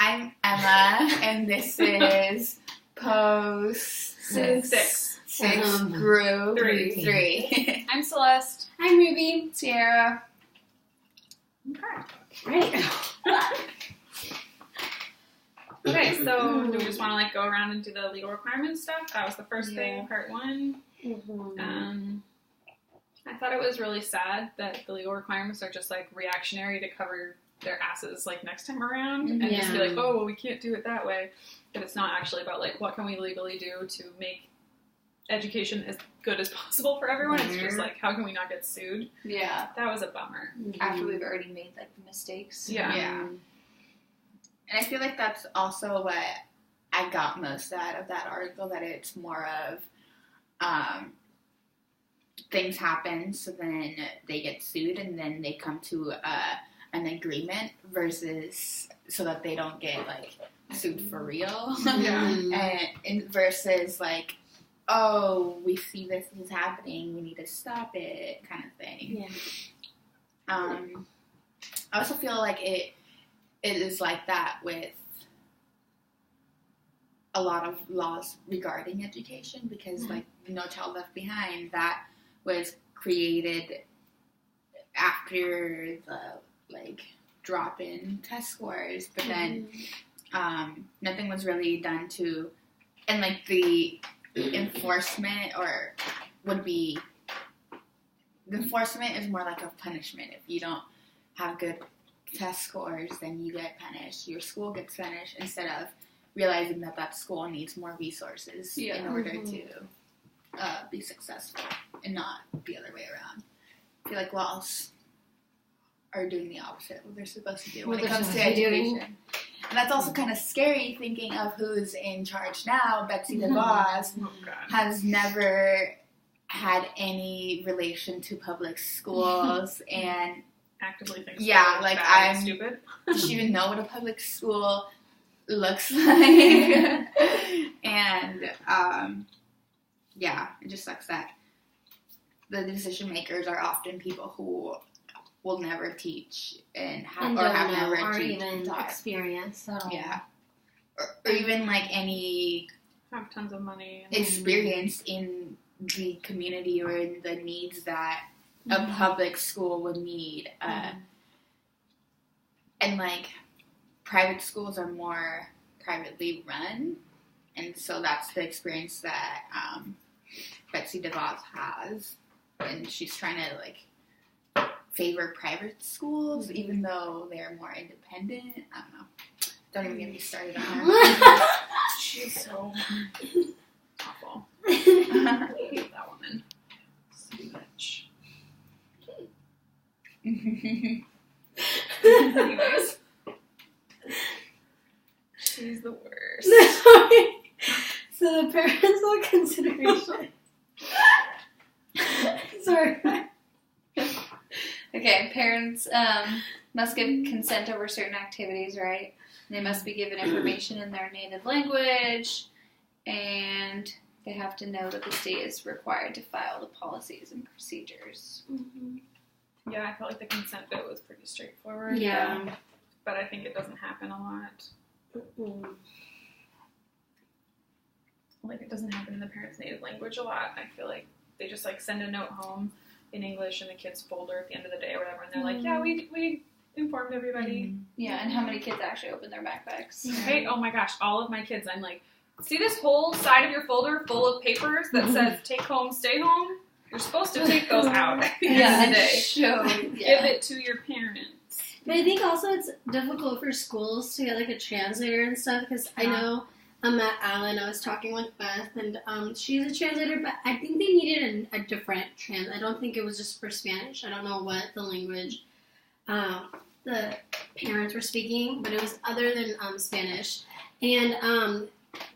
I'm Emma, and this is Post 6 Group 3. I'm Celeste. I'm Ruby. Sierra. Right. Okay, so do we just want to go around and do the legal requirements stuff? That was the first thing, part 1. Mm-hmm. I thought it was really sad that the legal requirements are just reactionary to cover their asses next time around and just be oh, well, we can't do it that way. But it's not actually about what can we legally do to make education as good as possible for everyone. It's just how can we not get sued? Yeah. That was a bummer. After we've already made the mistakes. Yeah. And I feel like that's also what I got most out of that article, that it's more of things happen, so then they get sued, and then they come to an agreement versus so that they don't get sued for real. Yeah. and versus oh, we see this is happening, we need to stop it, kind of thing. Yeah. I also feel like it is like that with a lot of laws regarding education, because No Child Left Behind, that was created after the drop in test scores, but then nothing was really done to, and the enforcement the enforcement is more like a punishment. If you don't have good test scores, then you get punished. Your school gets punished, instead of realizing that school needs more resources in order to be successful, and not the other way around. I feel like laws are doing the opposite of what they're supposed to do when it comes to education. And that's also kind of scary, thinking of who's in charge now. Betsy DeVos has never had any relation to public schools, and actively thinks I'm stupid. Does she even know what a public school looks like? And it just sucks that the decision makers are often people who will never teach and have never or even experience at all. Yeah, or even any have tons of money and experience in the community or in the needs that a public school would need. And private schools are more privately run, and so that's the experience that Betsy DeVos has, and she's trying to favor private schools, even though they're more independent. I don't know. Don't even get me started on her. She's so awful. I hate that woman so much. Anyways, she's the worst. So the parental consideration. Sorry. Okay, parents must give consent over certain activities, right? They must be given information in their native language, and they have to know that the state is required to file the policies and procedures. Yeah, I felt like the consent bit was pretty straightforward. Yeah. But I think it doesn't happen a lot. It doesn't happen in the parents' native language a lot. I feel like they just send a note home in English in the kids' folder at the end of the day or whatever, and they're yeah, we informed everybody. Yeah, and how many kids actually open their backpacks? Right? Oh my gosh, all of my kids, I'm see this whole side of your folder full of papers that says take home, stay home? You're supposed to take those out at the end of the day. Give it to your parents. But I think also it's difficult for schools to get a translator and stuff, because I know at Allen, I was talking with Beth, and she's a translator, but I think they needed a different I don't think it was just for Spanish. I don't know what the language the parents were speaking, but it was other than Spanish. And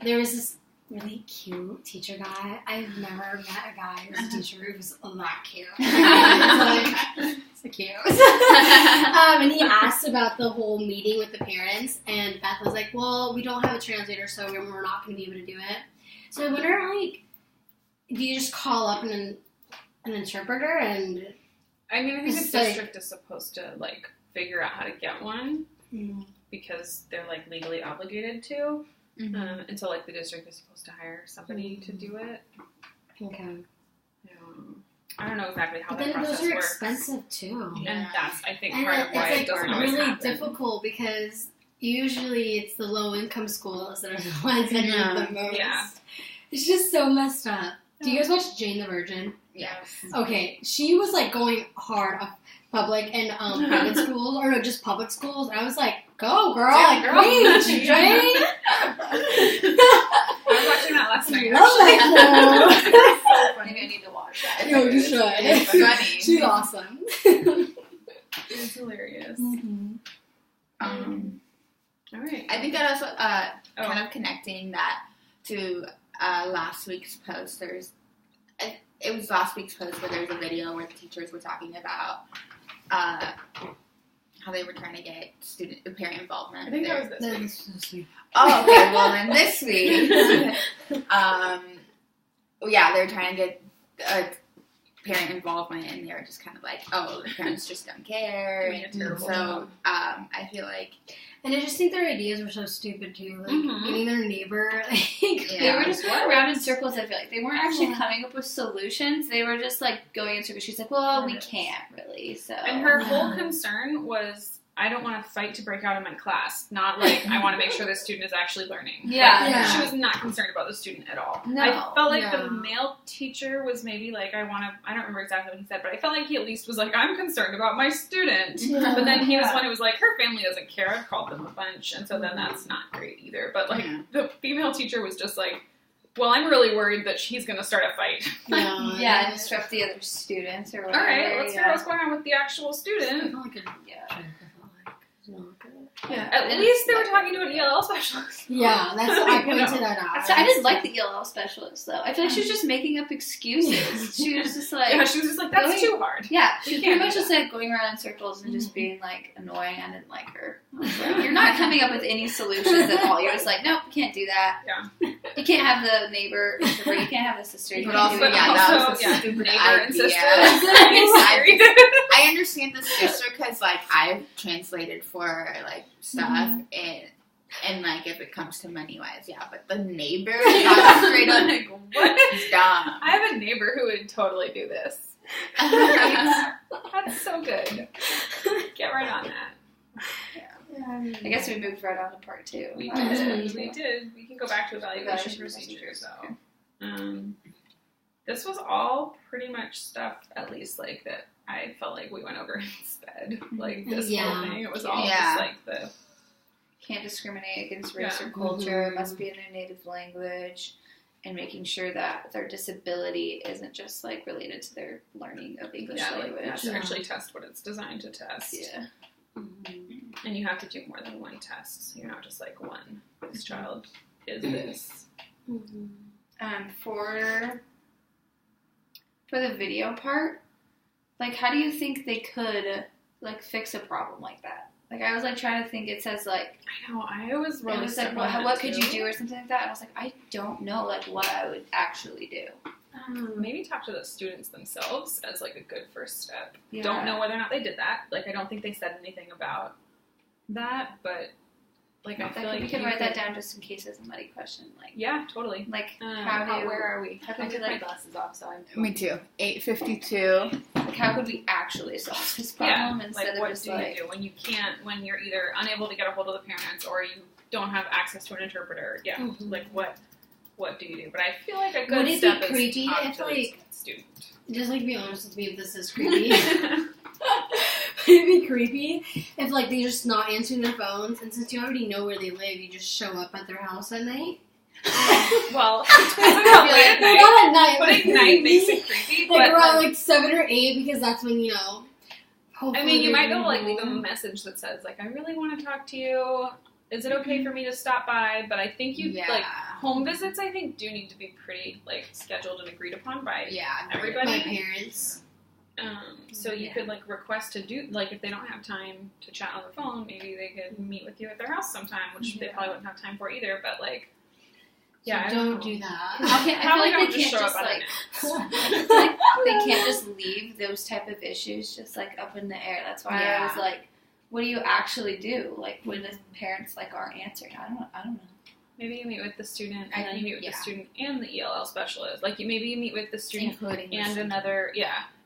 there was this really cute teacher guy. I've never met a guy who's a teacher who was that cute. So cute. And he asked about the whole meeting with the parents, and Beth was like, well, we don't have a translator, so we're not going to be able to do it. So I wonder, do you just call up an interpreter? And I think the district is supposed to, figure out how to get one. Mm. because they're like legally obligated to. Mm-hmm. Until like the district is supposed to hire somebody to do it. Okay. I don't know exactly how But that then process those are works. expensive too. And that's, I think, And part of why it it's doesn't like always really happen. difficult because usually it's the low income schools that are the ones that need the most. Yeah. It's just so messed up. Do you guys watch Jane the Virgin? Yes. Okay, she was like going hard off public and private schools, or no, just public schools. And I was like, go girl, Yeah, like girl. preach, Jane. I was watching that last night. Love that show. So funny. I need to watch that. Yo, you should. It's funny. She's awesome. It's hilarious. All right. I think that also Oh. kind of connecting that to last week's post. It was last week's post where there was a video where the teachers were talking about how they were trying to get parent involvement. I think that was this week. That's so sweet. Oh, okay. Well, then this week, yeah, they're trying to get parent involvement, and they're just kind of like, oh, the parents just don't care. Doing a And terrible so, job. I feel like, And I just think their ideas were so stupid too. Like getting their neighbor. Like, They were just going around in circles, I feel like. They weren't actually coming up with solutions. They were just, like, going in circles. She's like, well, we can't, really, so. And her whole concern was, I don't want to fight to break out in my class. Not like, I want to make sure the student is actually learning. Yeah. Yeah. She was not concerned about the student at all. No. I felt like Yeah. the male teacher was maybe like, I don't remember exactly what he said, but I felt like he at least was like, I'm concerned about my student. But then he was one who was like, her family doesn't care. I've called them a bunch. And so then that's not great either. But like, the female teacher was just like, well, I'm really worried that she's going to start a fight. Yeah, and disrupt the other students or All whatever. right, let's figure out what's going on with the actual student. Yeah. At least they were talking to an ELL specialist. Yeah, that's I pointed that out. So I didn't like the ELL specialist, though. I feel like she was just making up excuses. She was just like... Yeah, she was just like, that's too hard. Yeah, she was can't pretty much do just like going around in circles and just being like annoying. I didn't like her. You're not coming up with any solutions at all. You're just like, nope, you can't do that. Yeah. You can't have the neighbor, or you can't have the sister. You But can't also, do it. yeah, that was a stupid stupid neighbor and idea. sister. I understand the sister because, like, I've translated for, like, stuff, and like, if it comes to money-wise, yeah, but the neighbor got straight up, like, what is dumb? I have a neighbor who would totally do this. That's so good. Get right on that. I guess we moved right on to part 2. We Mhm. did. We did. We can go back to evaluation Evaluation procedures, procedures, though. This was all pretty much stuff, at least, like, that I felt like we went over instead. Like, this whole thing, it was all just, like, the... Can't discriminate against race Yeah. or culture. It must be in their native language. And making sure that their disability isn't just, like, related to their learning of English Yeah, like, language. it has to actually test what it's designed to test. Yeah. And you have to do more than one test. So you're not just like, one, this child is this. For the video part, like, how do you think they could, like, fix a problem like that? Like, I was, like, trying to think. It says, like... I know, I was really it was, like, stuck on what that, could too. you do or something like that? And I was like, I don't know, like, what I would actually do. Maybe talk to the students themselves as, like, a good first step. Yeah. Don't know whether or not they did that. Like, I don't think they said anything about that, but, like, I feel like we can you wait that down just in case it's a muddy question. Like, Yeah, totally. like where are we? How I could we, took my like, glasses off, so I'm... Me too. 8:52. like, how could we actually solve this problem Yeah, instead like, of what just, do like... you do when you can't, when you're either unable to get a hold of the parents or you don't have access to an interpreter? Yeah, like, what do you do? But I feel like a good Would it step be is creepy talk if, to the like... student. Just, like, be honest with me if this is creepy. Would it be creepy if, like, they're just not answering their phones, and since you already know where they live, you just show up at their house at night? Well, it depends on how late at night. Not at night. But at night makes it creepy. Like, But around, like, 7 or 8, because that's when, you know... I mean, you might go, like, leave home. them a message that says, like, I really want to talk to you. Is it okay for me to stop by? But I think like, home visits, I think, do need to be pretty, like, scheduled and agreed upon by everybody. My parents. So you could, like, request to do, like, if they don't have time to chat on the phone, maybe they could meet with you at their house sometime, which they probably wouldn't have time for either, but, like, yeah, So don't do that. I feel Probably like don't they just can't show just, up like... unannounced. like, they can't just leave those type of issues just, like, up in the air. That's why I was like, what do you actually do? Like, when the parents, like, aren't answering? I don't know. Maybe you meet with the student, and then you meet with the student and the ELL specialist. Like, maybe you meet with the student Including and another,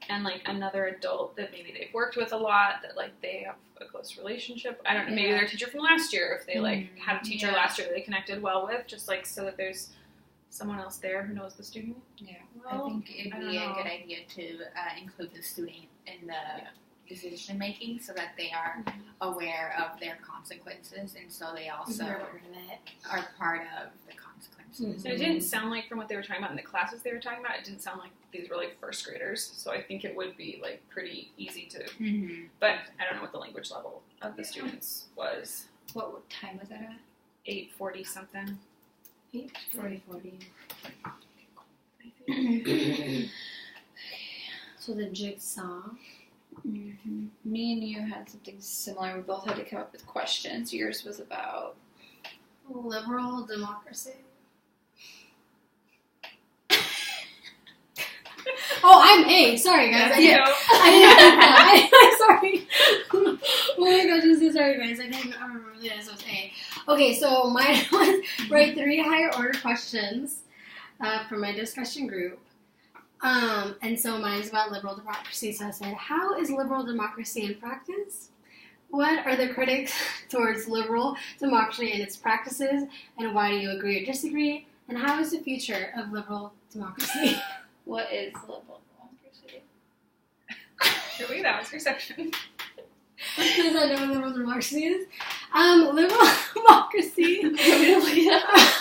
and, like, another adult that maybe they've worked with a lot, that, like, they have a close relationship. I don't know, maybe their teacher from last year, if they, like, had a teacher last year that they connected well with, just, like, so that there's someone else there who knows the student. Yeah, well, I think it'd be a good idea to include the student in the decision making so that they are aware of their consequences, and so they also are part of the consequences. And it didn't sound like, from what they were talking about in the classes they were talking about, it didn't sound like these were like first graders, so I think it would be like pretty easy to, but I don't know what the language level of the students was. What time was that at? 8:40 something. 40. So the jigsaw. Me and you had something similar. We both had to come up with questions. Yours was about liberal democracy. Oh, I'm A. Sorry, guys. I didn't think that. Sorry. Oh my gosh, I'm so sorry, guys. I didn't remember this was A. Okay, so mine was write 3 higher order questions for my discussion group. And so mine's about liberal democracy. So I said, how is liberal democracy in practice? What are the critics towards liberal democracy and its practices? And why do you agree or disagree? And how is the future of liberal democracy? What is liberal democracy? Really, that was your section. Because I know what liberal democracy is. Liberal democracy. Yeah, you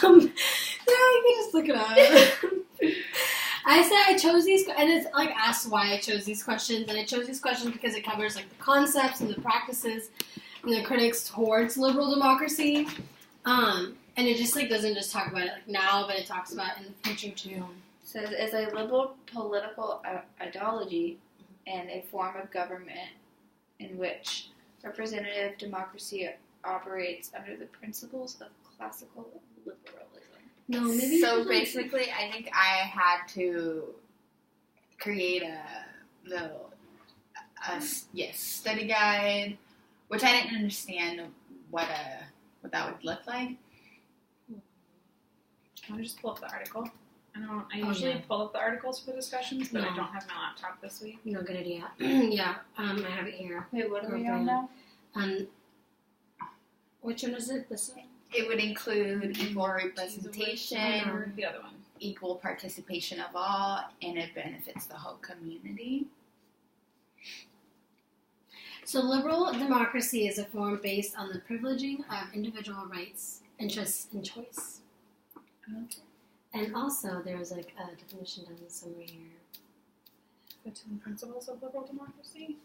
can just look it up. I said I chose these, and it's like asked why I chose these questions, and I chose these questions because it covers like the concepts and the practices and the critics towards liberal democracy, and it just like doesn't just talk about it like now, but it talks about it in the future too. It says as a liberal political ideology and a form of government in which representative democracy operates under the principles of classical liberalism. No, maybe. So basically, I think I had to create a little, study guide, which I didn't understand what that would look like. I'll just pull up the article. I usually pull up the articles for the discussions, but I don't have my laptop this week. No, good idea. Yeah, I have it here. Wait, what are we on now? Which one is it? This one? It would include equal representation, The other one. equal participation of all, and it benefits the whole community. So liberal democracy is a form based on the privileging of individual rights, interests, and choice. Okay. And also, there's like a definition down somewhere here. The 10 principles of liberal democracy?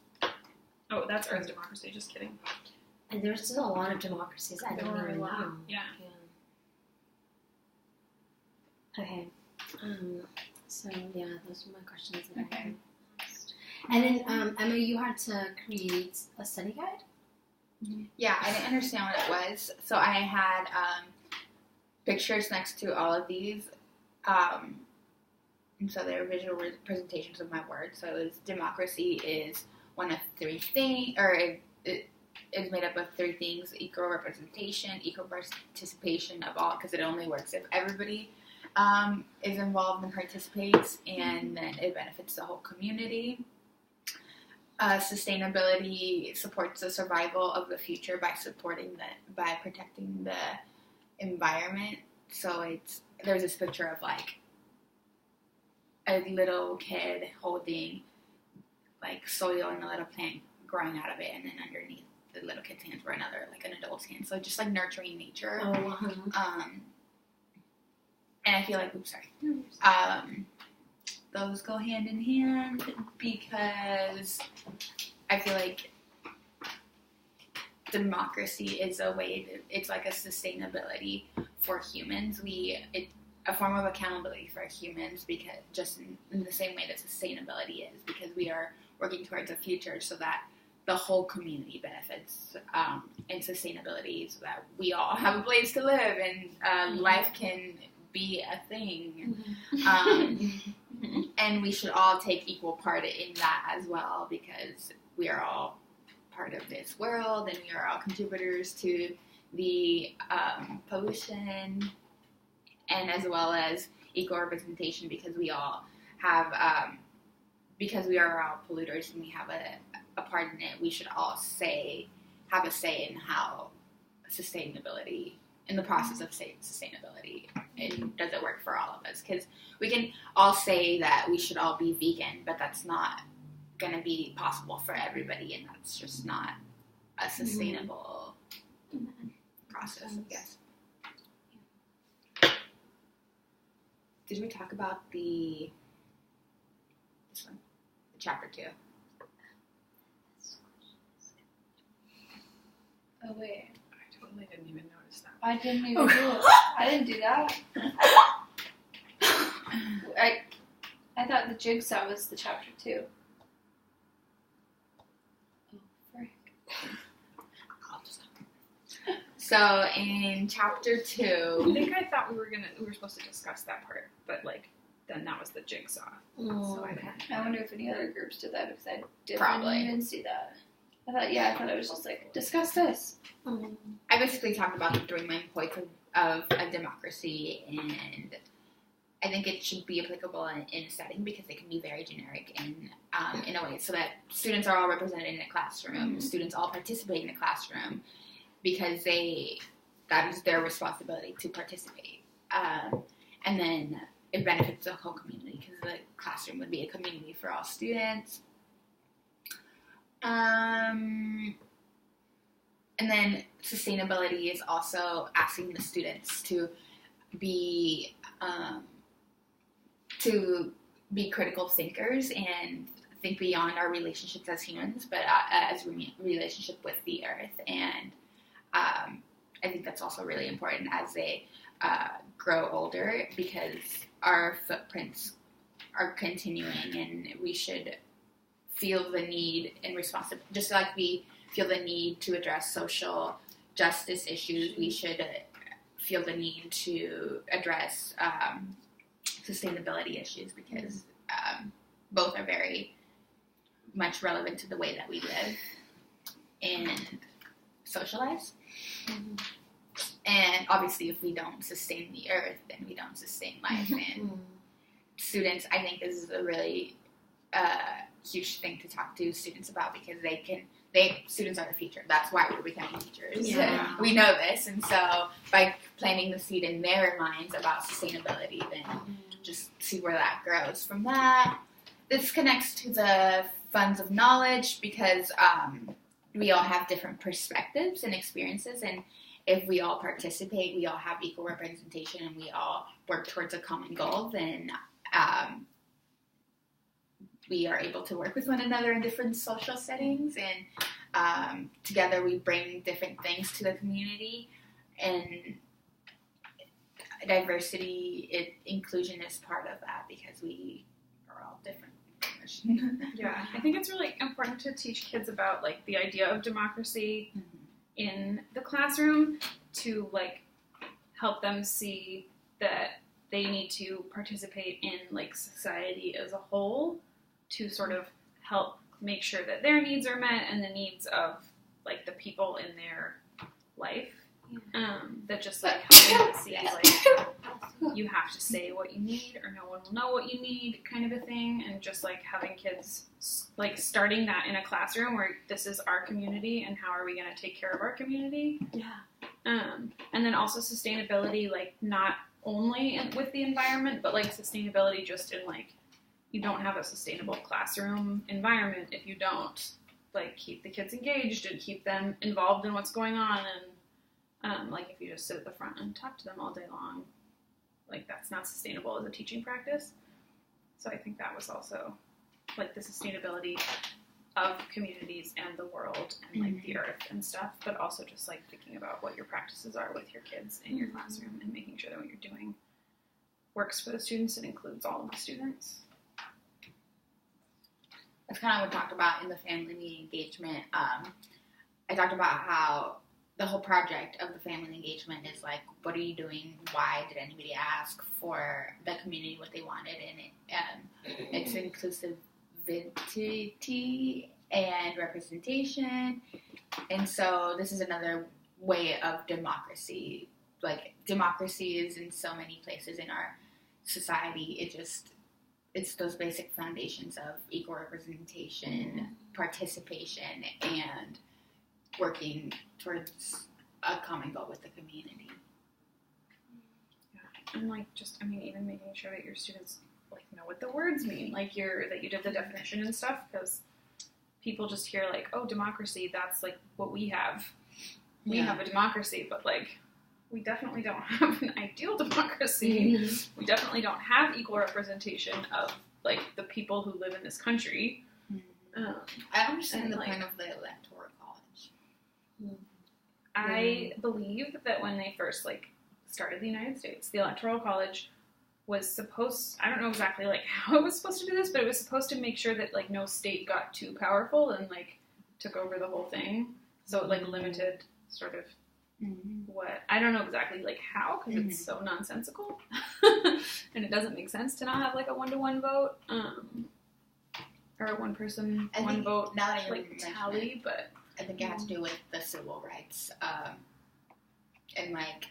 Oh, that's Earth democracy, just kidding. And there's still a lot of democracies. I don't even know. Yeah. Okay. So, yeah, those are my questions that I had. And then, Emma, you had to create a study guide? Yeah, I didn't understand what it was, so I had pictures next to all of these, and so they're visual representations of my words. So it was democracy is one of 3 things, or it is made up of 3 things: equal representation, equal participation of all, because it only works if everybody is involved and participates, and then it benefits the whole community. Sustainability supports the survival of the future by protecting the environment. So there's this picture of like a little kid holding like soil and a little plant growing out of it, and then underneath the little kid's hands were an adult's hand. So just like nurturing nature. And I feel like, those go hand in hand because I feel like democracy is a way it's like a sustainability for humans. A form of accountability for humans, because just in the same way that sustainability is, because we are working towards a future so that the whole community benefits, and sustainability so that we all have a place to live and life can be a thing. And we should all take equal part in that as well, because we are all part of this world, and we are all contributors to the pollution, and as well as equal representation, because we all have, because we are all polluters and we have a part in it. We should all have a say in how sustainability, in the process of sustainability, and does it work for all of us? Because we can all say that we should all be vegan, but that's not going to be possible for everybody, and that's just not a sustainable process, I guess. Did we talk about this one, chapter 2? Oh wait, I totally didn't even notice that. I didn't even do it. I didn't do that. I thought the jigsaw was the chapter 2. Oh, frick. So in chapter 2, I think I thought we were supposed to discuss that part, but then that was the jigsaw. So I didn't. I wonder if any other groups did that, because I Probably. didn't see that. I thought it was just discuss this. I basically talked about the 3 main points of a democracy, and I think it should be applicable in a setting because it can be very generic in a way, so that students are all represented in a classroom, students all participate in a classroom, because that is their responsibility to participate. And then it benefits the whole community, because the classroom would be a community for all students. And then sustainability is also asking the students to be critical thinkers and think beyond our relationships as humans, but as relationship with the earth. And I think that's also really important as they grow older, because our footprints are continuing, and we should feel the need and responsibility, just like we feel the need to address social justice issues, we should feel the need to address sustainability issues, because both are very much relevant to the way that we live and socialize. Mm-hmm. And obviously, if we don't sustain the earth, then we don't sustain life. And students, I think, this is a really huge thing to talk to students about, because students are the future. That's why we're becoming teachers. Yeah. We know this, and so by planting the seed in their minds about sustainability, then just see where that grows. From that, this connects to the funds of knowledge, because we all have different perspectives and experiences, and if we all participate, we all have equal representation, and we all work towards a common goal, then we are able to work with one another in different social settings, and together we bring different things to the community. And diversity, inclusion is part of that, because we are all different. Yeah, I think it's really important to teach kids about the idea of democracy in the classroom, to help them see that they need to participate in society as a whole, to sort of help make sure that their needs are met and the needs of the people in their life. That just helping them see you have to say what you need, or no one will know what you need, kind of a thing. And just having kids starting that in a classroom where this is our community, and how are we going to take care of our community. And then also sustainability, not only with the environment, but sustainability just in you don't have a sustainable classroom environment if you don't keep the kids engaged and keep them involved in what's going on. And if you just sit at the front and talk to them all day long, that's not sustainable as a teaching practice. So I think that was also the sustainability of communities and the world and the earth and stuff, but also just thinking about what your practices are with your kids in your classroom, and making sure that what you're doing works for the students and includes all of the students. That's kind of what we talked about in the family meeting engagement. I talked about how the whole project of the family engagement is what are you doing? Why did anybody ask for the community what they wanted? And it's inclusivity and representation. And so this is another way of democracy. Like, democracy is in so many places in our society. It's those basic foundations of equal representation, participation, and working towards a common goal with the community. Yeah, and like even making sure that your students like know what the words mean, like that you did the definition and stuff, because people just hear like, oh, democracy, that's like what we have. We have a democracy, but like we definitely don't have an ideal democracy. We definitely don't have equal representation of like the people who live in this country. I understand the point of the Electoral College. I believe that when they first like started the United States, the Electoral College was supposed, I don't know exactly like how it was supposed to do this, but it was supposed to make sure that like no state got too powerful and like took over the whole thing. So it like limited sort of what, I don't know exactly like how, because it's so nonsensical and it doesn't make sense to not have like a 1-to-1 vote or a one person one vote like tally, but I think it has to do with the civil rights and like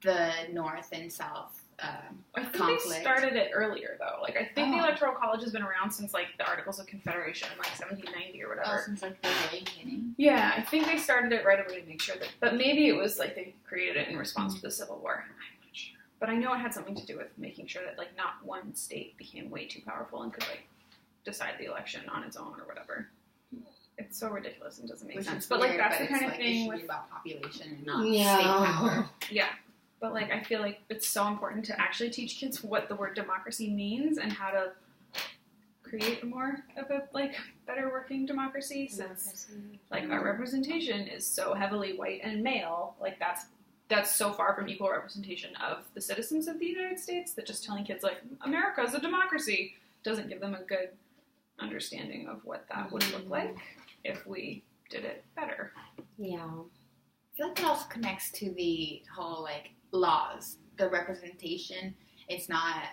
the North and South I think conflict. they started it earlier though. Like I think the Electoral College has been around since like the Articles of Confederation in like 1790 or whatever. Since like the very beginning. Yeah, I think they started it right away to make sure that, but maybe it was like they created it in response to the Civil War. I'm not sure. But I know it had something to do with making sure that like not one state became way too powerful and could like decide the election on its own or whatever. It's so ridiculous and doesn't make sense. But like that's the kind of thing with about population and not Yeah. state power. Yeah. But like I feel like it's so important to actually teach kids what the word democracy means and how to create more of a like better working democracy, since like our representation is so heavily white and male. Like that's so far from equal representation of the citizens of the United States that just telling kids like America is a democracy doesn't give them a good understanding of what that would look like if we did it better. Yeah. I feel like it also connects to the whole like laws. The representation is not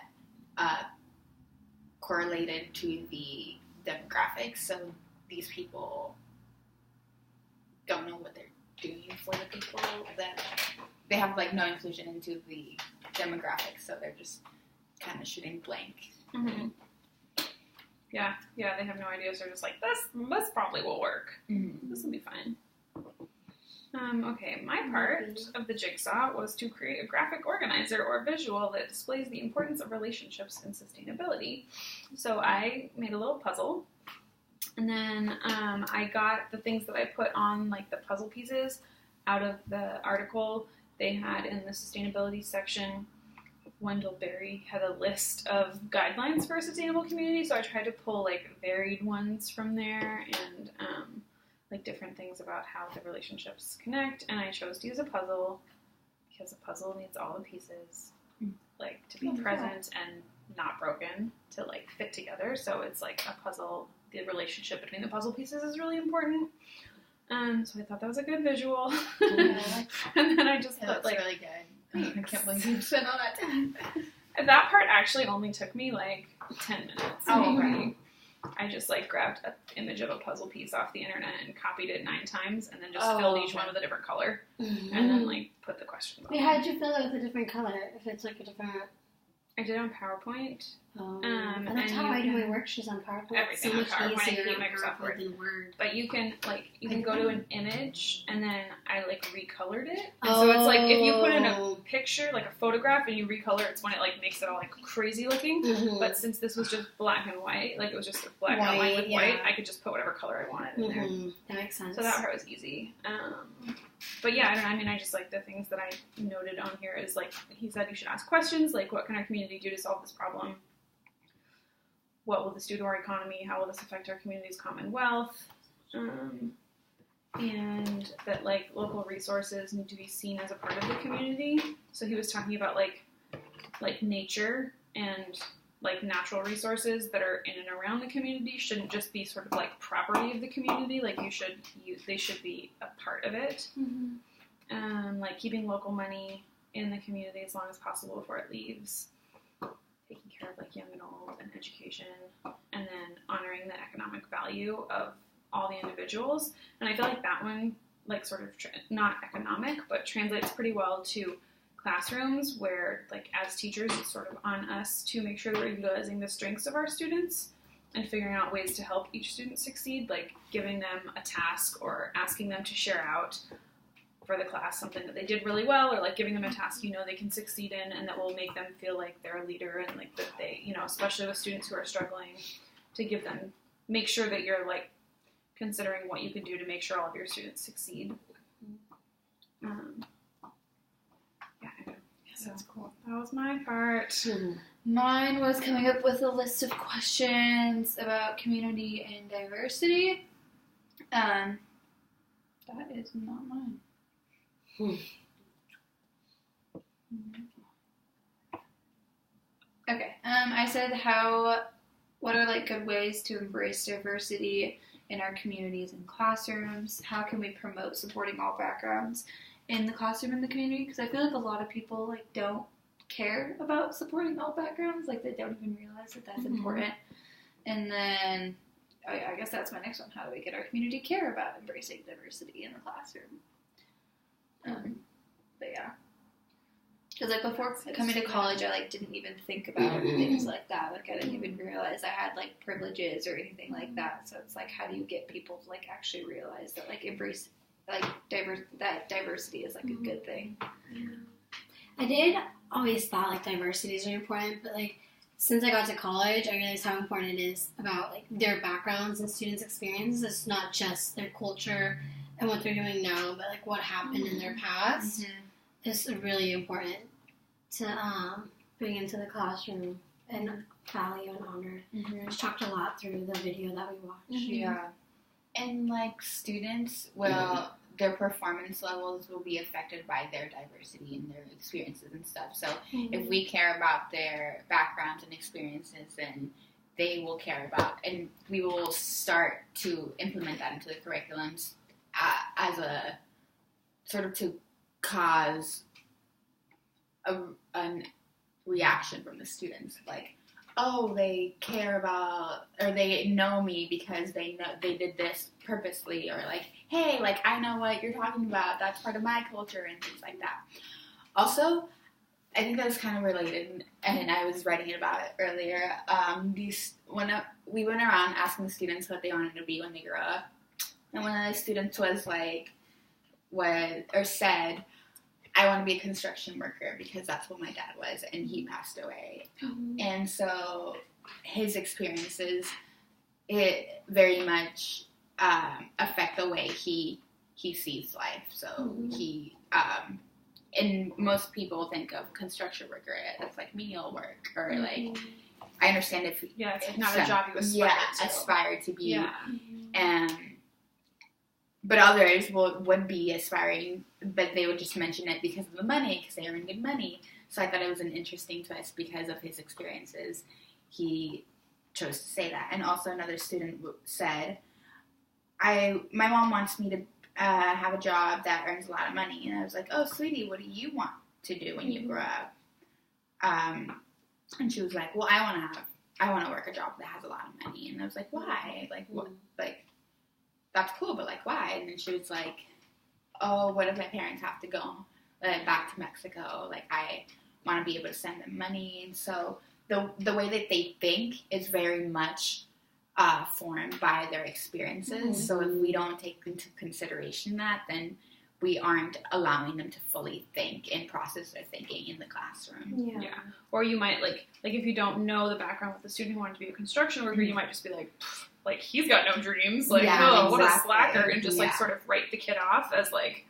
correlated to the demographics, so these people don't know what they're doing for the people that they have like no inclusion into the demographics, so they're just kind of shooting blank. Mm-hmm. Yeah, they have no idea, so they're just like, this probably will work. Mm-hmm. This will be fine. Okay, my part of the jigsaw was to create a graphic organizer or visual that displays the importance of relationships and sustainability. So I made a little puzzle, and then I got the things that I put on like the puzzle pieces out of the article they had in the sustainability section. Wendell Berry had a list of guidelines for a sustainable community, so I tried to pull like varied ones from there and like different things about how the relationships connect, and I chose to use a puzzle because a puzzle needs all the pieces like to be present and not broken to like fit together. So it's like a puzzle, the relationship between the puzzle pieces is really important. So I thought that was a good visual. And then I just put like really good. I can't believe you spent all that time. That part actually only took me like 10 minutes. Oh, right. I just like grabbed an image of a puzzle piece off the internet and copied it 9 times, and then just filled each one with a different color, and then like put the questions on. Wait, how'd you fill it with a different color? If it's like a different. I did it on PowerPoint. And that's how I do my worksheets on PowerPoint. Everything so on much PowerPoint. I easier hate on Microsoft PowerPoint than Word. But you can go to an image, and then I like recolored it. And so it's like if you put in a picture, like a photograph, and you recolor, it's when it like makes it all like crazy looking. Mm-hmm. But since this was just black and white, like it was just a black outline with white, I could just put whatever color I wanted in there. That makes sense. So that part was easy. But yeah, I don't know. I mean, I just like the things that I noted on here is like he said you should ask questions like what can our community do to solve this problem? What will this do to our economy? How will this affect our community's commonwealth? And that like local resources need to be seen as a part of the community. So he was talking about like nature and like natural resources that are in and around the community shouldn't just be sort of like property of the community. Like they should be a part of it. Like keeping local money in the community as long as possible before it leaves. taking care of, like, young and old and education, and then honoring the economic value of all the individuals. And I feel like that one, like, sort of, not economic, but translates pretty well to classrooms where, like, as teachers, it's sort of on us to make sure that we're utilizing the strengths of our students and figuring out ways to help each student succeed, like giving them a task or asking them to share out for the class something that they did really well, or like giving them a task they can succeed in and that will make them feel like they're a leader, and like that they, especially with students who are struggling, to make sure that you're like considering what you can do to make sure all of your students succeed. So that's cool. That was my part. Mine was coming up with a list of questions about community and diversity. That is not mine. Okay. I said what are like good ways to embrace diversity in our communities and classrooms? How can we promote supporting all backgrounds in the classroom and the community? Because I feel like a lot of people like don't care about supporting all backgrounds. Like they don't even realize that that's important. And then I guess that's my next one. How do we get our community to care about embracing diversity in the classroom? But yeah. Because like before coming to college, I like didn't even think about things like that. Like I didn't even realize I had like privileges or anything like that. So it's like, how do you get people to like actually realize that like embrace like that diversity is like a good thing? Yeah. I did always thought like diversity is really important, but like since I got to college, I realized how important it is about like their backgrounds and students' experiences. It's not just their culture and what they're doing now, but like what happened in their past. It's really important to bring into the classroom and value and honor. Which talked a lot through the video that we watched. Yeah. And like students their performance levels will be affected by their diversity and their experiences and stuff. So if we care about their backgrounds and experiences, then they will care about, and we will start to implement that into the curriculums as a sort of to cause a reaction from the students, like, oh, they care about, or they know me because they know they did this purposely, or like, hey, like I know what you're talking about. That's part of my culture and things like that. Also, I think that's kind of related, and I was writing about it earlier. We went around asking the students what they wanted to be when they grew up, and one of the students was like, said, I want to be a construction worker because that's what my dad was, and he passed away. And so his experiences, it very much affect the way he sees life. So he, and most people think of construction worker as like menial work, or like, I understand if it's like not a job you aspire to be. But others would be aspiring, but they would just mention it because of the money, because they earn good money. So I thought it was an interesting twist because of his experiences. He chose to say that. And also another student said, my mom wants me to have a job that earns a lot of money. And I was like, oh, sweetie, what do you want to do when you grow up? And she was like, well, I want to work a job that has a lot of money. And I was like, why? Like, what? Like, that's cool, but like, why? And then she was like, oh, what if my parents have to go back to Mexico? Like, I want to be able to send them money. And so the way that they think is very much formed by their experiences. So if we don't take into consideration that, then we aren't allowing them to fully think and process their thinking in the classroom. Yeah. Or you might, like if you don't know the background with the student who wanted to be a construction worker, you might just be like, he's got no dreams. Like, what a slacker. And just, like, sort of write the kid off as, like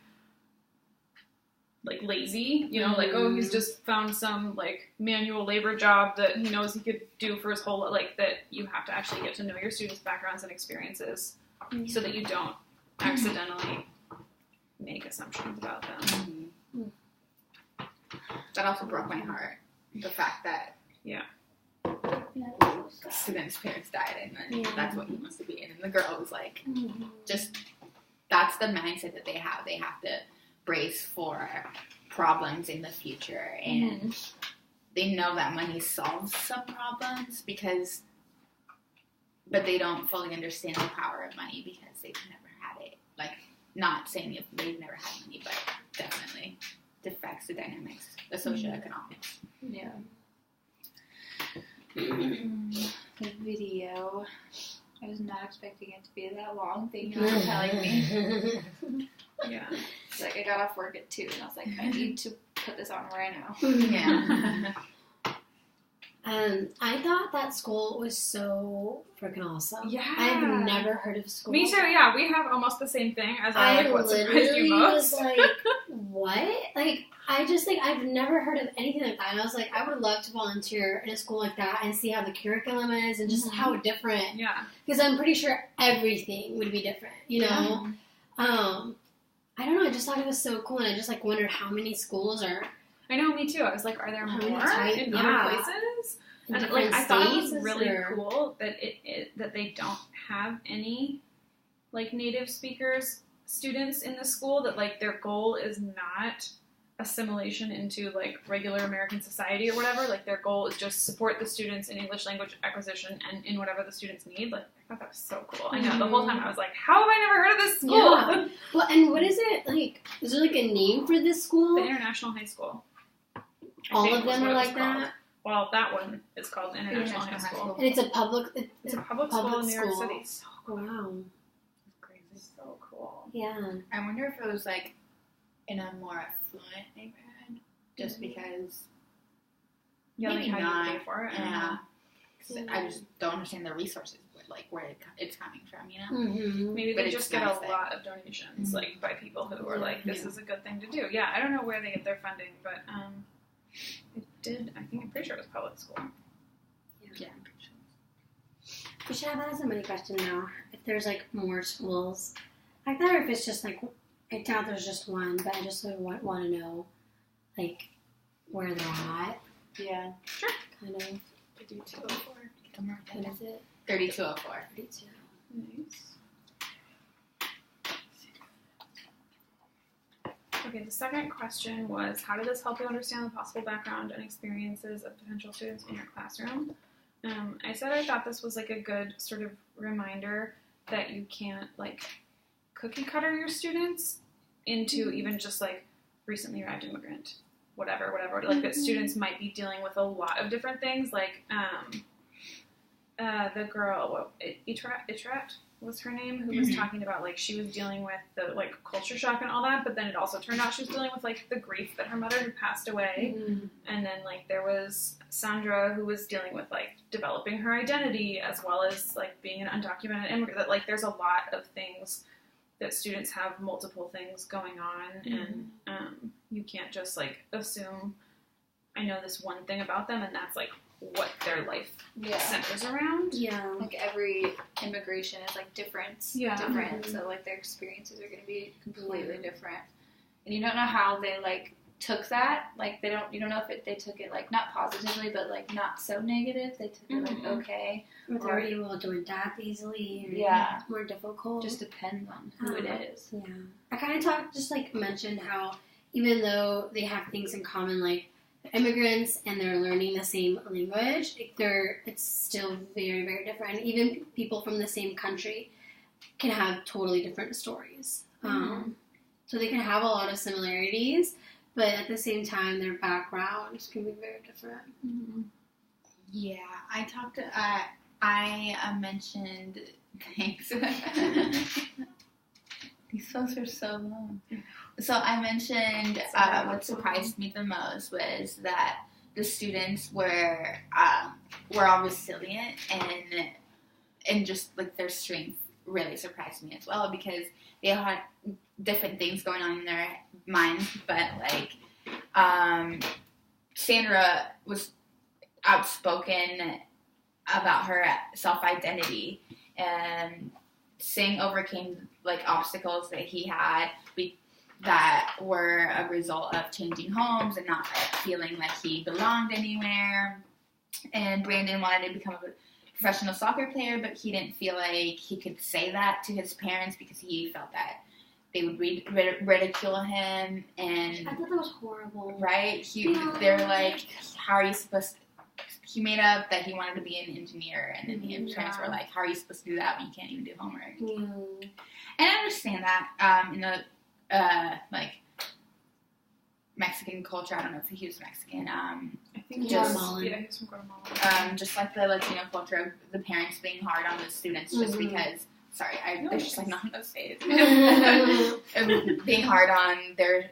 lazy. Like, oh, he's just found some, like, manual labor job that he knows he could do for his whole, like, that you have to actually get to know your students' backgrounds and experiences so that you don't accidentally make assumptions about them. That also broke my heart. The fact that student's parents died, and then that's what he wants to be. And then the girl was like, just, that's the mindset that they have. They have to brace for problems in the future, and they know that money solves some problems but they don't fully understand the power of money because they've never had it. Like, not saying if they've never had money, but definitely affects the dynamics, the socioeconomics. Yeah. The video. I was not expecting it to be that long. Thank you for telling me. Yeah. It's like I got off work at 2 and I was like, I need to put this on right now. Yeah. I thought that school was so freaking awesome. Yeah. I've never heard of school. Me too, yeah. We have almost the same thing as I like, what surprised you literally most. was like, what? Like, I just think I've never heard of anything like that. And I was like, I would love to volunteer in a school like that and see how the curriculum is and just how different. Yeah. Because I'm pretty sure everything would be different, you know? I don't know. I just thought it was so cool. And I just, like, wondered how many schools are I know, me too. I was like, are there How more many type- in yeah. other places? in And different like, I thought it was states, really or- cool that that they don't have any like native speakers students in the school. That like their goal is not assimilation into like regular American society or whatever. Like their goal is just support the students in English language acquisition and in whatever the students need. Like I thought that was so cool. I know the whole time I was like, how have I never heard of this school? Yeah. Well, and what is it like? Is there like a name for this school? The International High School. I All think of was them what are it was like called. that, Well, that one is called the International High School. and it's a public. It's a public school in New York City. So Wow. crazy. So cool. Yeah. I wonder if it was like in a more affluent neighborhood, just because. Yeah, Maybe like how not. you pay for it. Yeah. 'Cause I just don't understand the resources, like where it's coming from, you know. Mm-hmm. Maybe But they it's just get nice a that- lot of donations, like by people who are like, "This Yeah. is a good thing to do." Yeah, I don't know where they get their funding, but it did. I'm pretty sure it was public school. Yeah. We should have asked somebody a question now. If there's like more schools, I thought if it's just like I doubt there's just one, but I just want to know like where they're at. Yeah. Sure. Kind of. They do 204. What is it? 3204. 32. Nice. Okay, the second question was, how did this help you understand the possible background and experiences of potential students in your classroom? I said I thought this was like a good sort of reminder that you can't like cookie cutter your students into even just like recently arrived immigrant, whatever. Like that students might be dealing with a lot of different things. Like the girl, Itrat was her name, who was talking about like she was dealing with the like culture shock and all that, but then it also turned out she was dealing with like the grief that her mother had passed away. And then like there was Sandra, who was dealing with like developing her identity as well as like being an undocumented immigrant. That like there's a lot of things that students have multiple things going on, and you can't just like assume I know this one thing about them and that's like what their life centers around. Yeah. Like every immigration is like different. So like their experiences are going to be completely different, and you don't know how they like took that. Like you don't know if they took it like not positively, but like not so negative. They took it like okay. Or they're able to adapt easily. Or Yeah. More difficult. Just depends on who it is. Yeah. I kind of mentioned how even though they have things in common, like immigrants and they're learning the same language, it's still very, very different. And even people from the same country can have totally different stories. So they can have a lot of similarities, but at the same time, their backgrounds can be very different. Yeah, I mentioned thanks. These posts are so long. So I mentioned what surprised me the most was that the students were all resilient and just like their strength really surprised me as well, because they all had different things going on in their minds, but like Sandra was outspoken about her self-identity, and Singh overcame like obstacles that he had that were a result of changing homes and not feeling like he belonged anywhere. And Brandon wanted to become a professional soccer player, but he didn't feel like he could say that to his parents because he felt that they would ridicule him, and I thought that was horrible. right? They're like, how are you supposed to? He made up that he wanted to be an engineer, and then his parents were like, how are you supposed to do that when you can't even do homework? And I understand that in the like Mexican culture. I don't know if he was Mexican. I think Guatemalan. Yeah, he's from Guatemala. Just like the Latino culture of the parents being hard on the students just because. Sorry, there's just like nothing to say. Being hard on their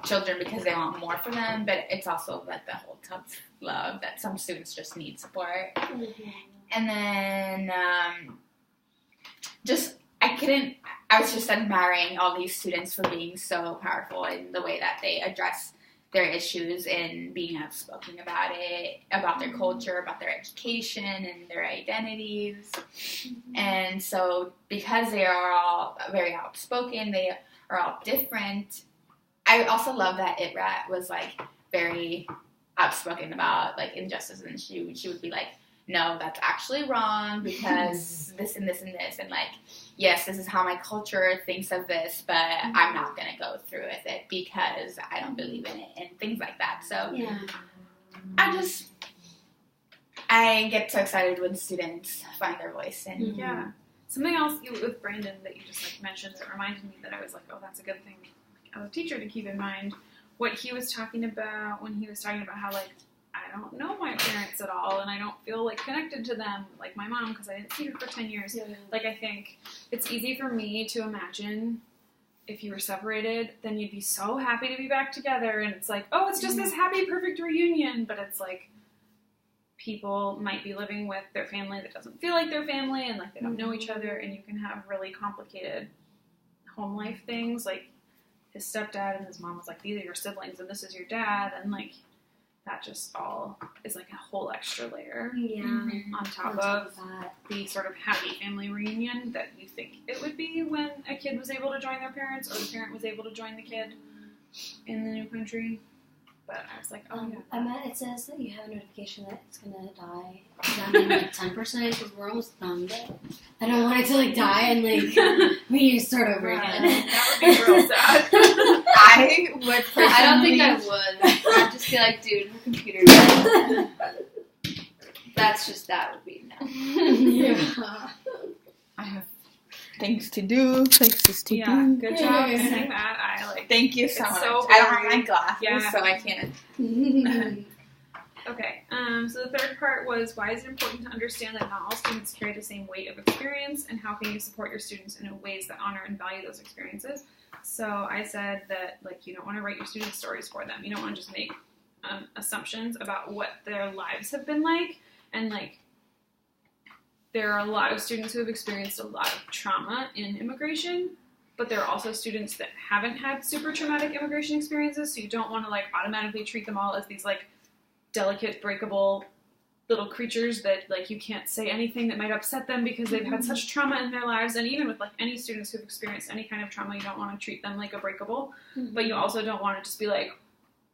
children because they want more for them, but it's also like the whole tough love that some students just need support. And then I was just admiring all these students for being so powerful in the way that they address their issues and being outspoken about it, about their culture, about their education and their identities. And so because they are all very outspoken, they are all different. I also love that Itrat was like very outspoken about like injustice, and she would be like, no, that's actually wrong because this and this and this, and like, yes, this is how my culture thinks of this, but I'm not going to go through with it because I don't believe in it, and things like that. So I get so excited when students find their voice. And Yeah. Something else with Brandon that you just like mentioned that reminded me that I was like, oh, that's a good thing as a teacher to keep in mind. What he was talking about when he was talking about how like, I don't know my parents at all, and I don't feel like connected to them like my mom because I didn't see her for 10 years. Yeah. Like, I think it's easy for me to imagine if you were separated, then you'd be so happy to be back together, and it's like, oh, it's just this happy, perfect reunion, but it's like people might be living with their family that doesn't feel like their family, and like they don't know each other, and you can have really complicated home life things, like his stepdad and his mom was like, these are your siblings, and this is your dad, and like, that just all is like a whole extra layer on top of the sort of happy family reunion that you think it would be when a kid was able to join their parents or the parent was able to join the kid in the new country. But I was like, oh yeah. It says that you have a notification that it's gonna die down in like 10% because we're almost done. I don't want it to like die and like we start over again. That would be real sad. I would personally, I don't think I would. I'd just be like, dude, her computer died. That would be no. Yeah. I have things to do, places to Yeah, do. good job saying that. Thank you so much. So I don't have my glasses, so I can't. Okay, so the third part was, why is it important to understand that not all students carry the same weight of experience, and how can you support your students in ways that honor and value those experiences? So I said that, like, you don't want to write your students' stories for them. You don't want to just make assumptions about what their lives have been like, and, like, there are a lot of students who have experienced a lot of trauma in immigration, but there are also students that haven't had super traumatic immigration experiences, so you don't want to, like, automatically treat them all as these, like, delicate, breakable little creatures that, like, you can't say anything that might upset them because they've had such trauma in their lives. And even with, like, any students who've experienced any kind of trauma, you don't want to treat them like a breakable, but you also don't want to just be like,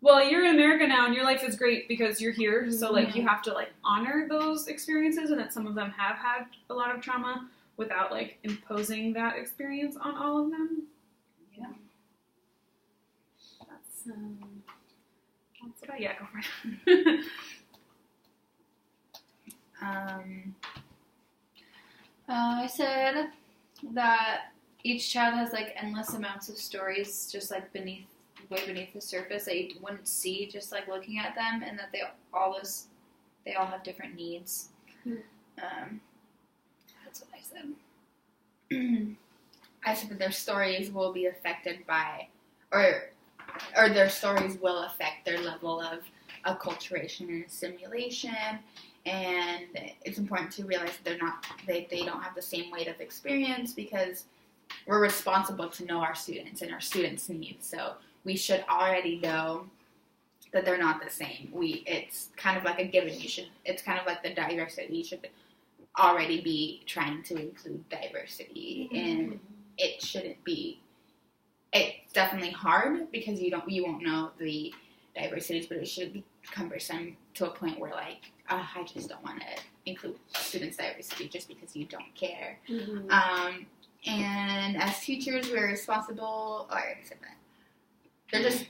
well, you're in America now and your life is great because you're here. So, like, you have to, like, honor those experiences, and that some of them have had a lot of trauma without, like, imposing that experience on all of them. Yeah. That's what go for it. I said that each child has, like, endless amounts of stories just, like, way beneath the surface that you wouldn't see just, like, looking at them, and that they all have different needs. That's what I said. I said that their stories will be affected by, or their stories will affect their level of acculturation and assimilation, and it's important to realize that they don't have the same weight of experience, because we're responsible to know our students and our students' needs. So we should already know that they're not the same. It's kind of like a given. It's kind of like the diversity. You should already be trying to include diversity, and it shouldn't be. It's definitely hard because you won't know the diversities, but it should be cumbersome to a point where, like, I just don't want to include students' diversity just because you don't care. And as teachers, we're responsible. Oh, I already said that.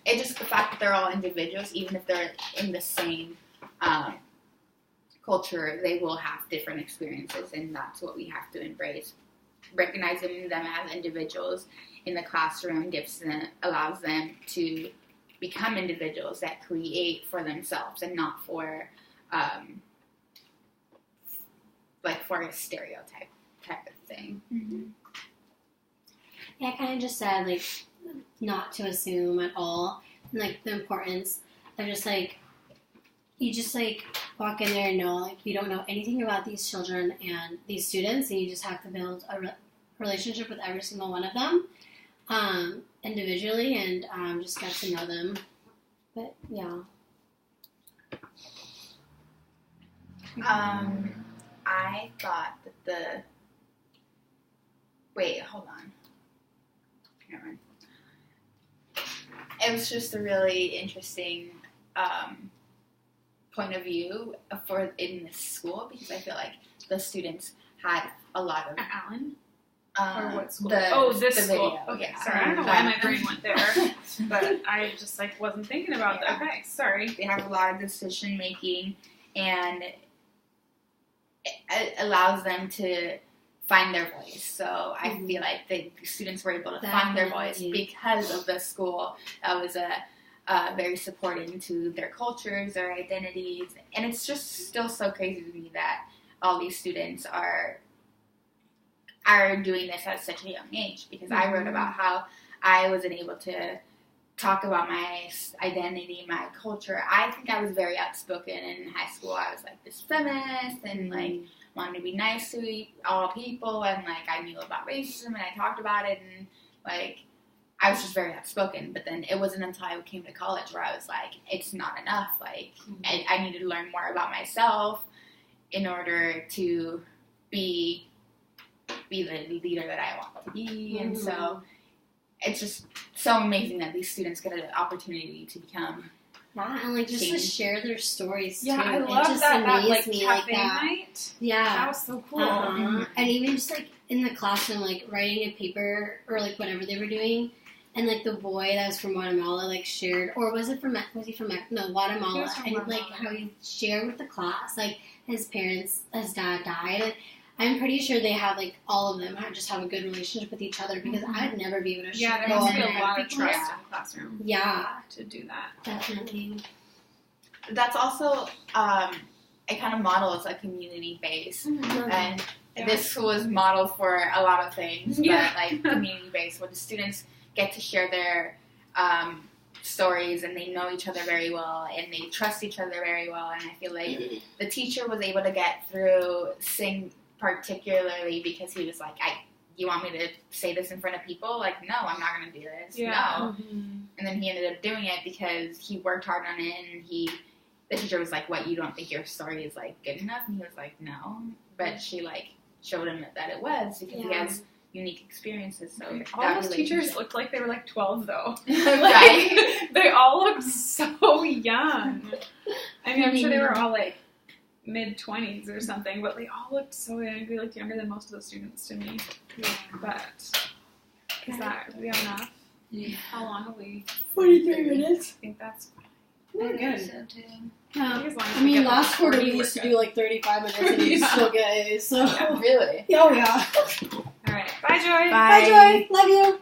It's just the fact that they're all individuals, even if they're in the same culture, they will have different experiences, and that's what we have to embrace. Recognizing them as individuals in the classroom allows them to become individuals that create for themselves and not for for a stereotype type of thing. Mm-hmm. Yeah, I kind of just said like not to assume at all, and, like the importance of just like you just like walk in there and know like you don't know anything about these children and these students, and you just have to build a relationship with every single one of them individually, and just get to know them. But yeah. I thought that wait, hold on. Never mind. It was just a really interesting point of view in this school, because I feel like the students had a lot of... At Allen? Or what school? This school. Video. Okay, sorry. I don't know why my brain went there, but I just wasn't thinking about that. Okay, sorry. They have a lot of decision making, and it allows them to find their voice. So I feel like the students were able to find their voice because of the school that was very supporting to their cultures, their identities, and it's just still so crazy to me that all these students are doing this at such a young age, because I wrote about how I wasn't able to talk about my identity, my culture. I think I was very outspoken in high school. I was like this feminist and like wanted to be nice to all people, and like I knew about racism and I talked about it, and like I was just very outspoken. But then it wasn't until I came to college where I was like, it's not enough. Like I needed to learn more about myself in order to be the leader that I want to be. And so it's just so amazing that these students get an opportunity to become and like just to share their stories too. Yeah, I love it just that like me cafe like that. night. Yeah, that was so cool. And even just like in the classroom, like writing a paper or like whatever they were doing, and like the boy that was from Guatemala like shared, or was he from Guatemala? And like how he shared with the class, like his dad died. And I'm pretty sure they have like all of them just have a good relationship with each other, because I'd never be able to share. Yeah, there must be a lot of trust in the classroom. Yeah, to do that. Definitely. That's also it kind of models a community base, and this school is modeled for a lot of things, but like community based, where the students get to share their stories, and they know each other very well, and they trust each other very well. And I feel like the teacher was able to get through Sing particularly because he was like, you want me to say this in front of people? Like, no, I'm not going to do this. No. And then he ended up doing it because he worked hard on it, and the teacher was like, what, you don't think your story is like good enough? And he was like, no. But she like showed him that it was, because he has unique experiences. So all those teachers looked like they were like 12 though. Right? They all looked so young. I mean, I'm sure they were all like mid-20s or something, but they all looked so young. They looked younger than most of the students to me. But is that enough? Yeah. How long are we? 43 minutes. I think that's good. So too. I mean, last quarter we used to do like 35 minutes and we still get A's. So really? Oh yeah. All right. Bye, Joy. Bye. Bye, Joy. Love you.